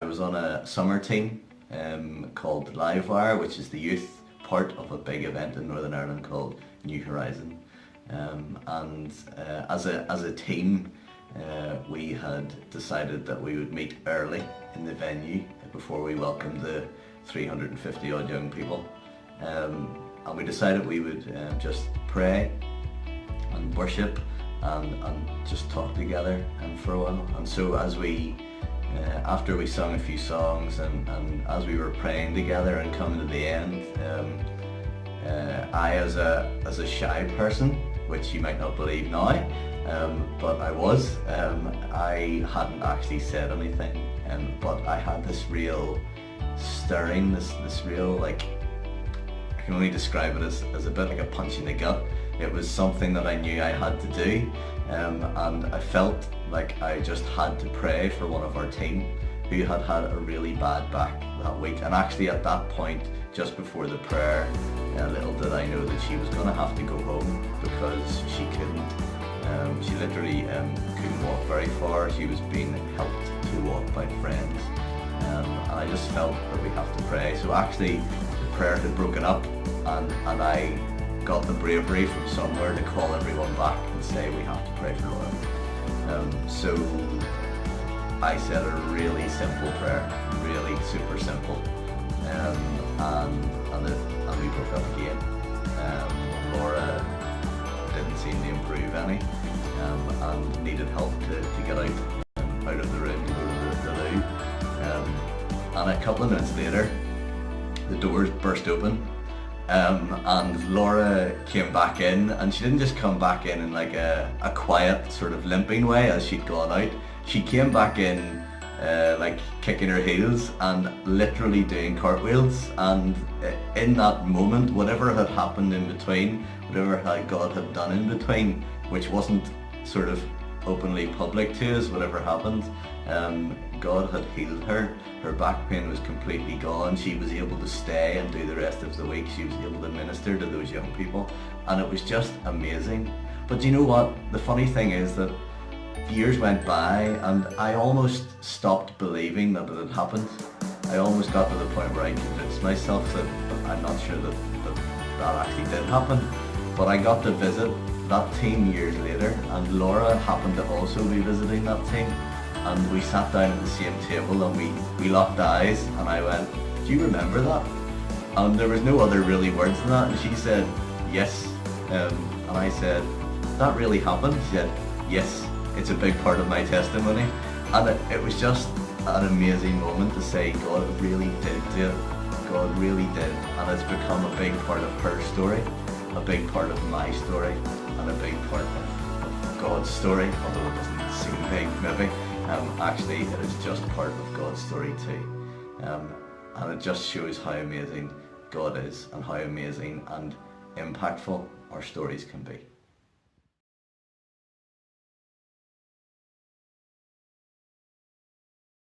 I was on a summer team called Livewire, which is the youth part of a big event in Northern Ireland called New Horizon. As a team, we had decided that we would meet early in the venue before we welcomed the 350 odd young people. And we decided we would just pray and worship and just talk together for a while. And so as we after we sung a few songs and as we were praying together and coming to the end, I as a shy person, which you might not believe now, but I was, I hadn't actually said anything, but I had this real stirring, this real, like, I can only describe it as a bit like a punch in the gut. It was something that I knew I had to do, and I felt like I just had to pray for one of our team who had had a really bad back that week. And actually at that point, just before the prayer, little did I know that she was going to have to go home because she couldn't, she literally couldn't walk very far. She was being helped to walk by friends, and I just felt that we have to pray. So actually the prayer had broken up, and I got the bravery from somewhere to call everyone back and say we have to pray for Laura. So I said a really simple prayer, really super simple, and we broke up again. Laura didn't seem to improve any, and needed help to get out of the room to go to the loo. And a couple of minutes later, the doors burst open. And Laura came back in, and she didn't just come back in like a quiet sort of limping way as she'd gone out. She came back in like kicking her heels and literally doing cartwheels, and in that moment, whatever had happened in between, whatever God had done in between, which wasn't sort of openly public to us, whatever happened, God had healed her. Her back pain was completely gone. She was able to stay and do the rest of the week. She was able to minister to those young people, and it was just amazing. But you know what? The funny thing is that years went by and I almost stopped believing that it had happened. I almost got to the point where I convinced myself that I'm not sure that actually did happen. But I got to visit that team years later, and Laura happened to also be visiting that team, and we sat down at the same table and we locked eyes, and I went, "Do you remember that?" And there was no other really words than that, and she said, "Yes." And I said, "That really happened?" She said, "Yes, it's a big part of my testimony." And it was just an amazing moment to say God really did do it. God really did, and it's become a big part of her story, a big part of my story, and a big part of God's story, although it doesn't seem big maybe. Actually, it is just part of God's story too. And it just shows how amazing God is and how amazing and impactful our stories can be.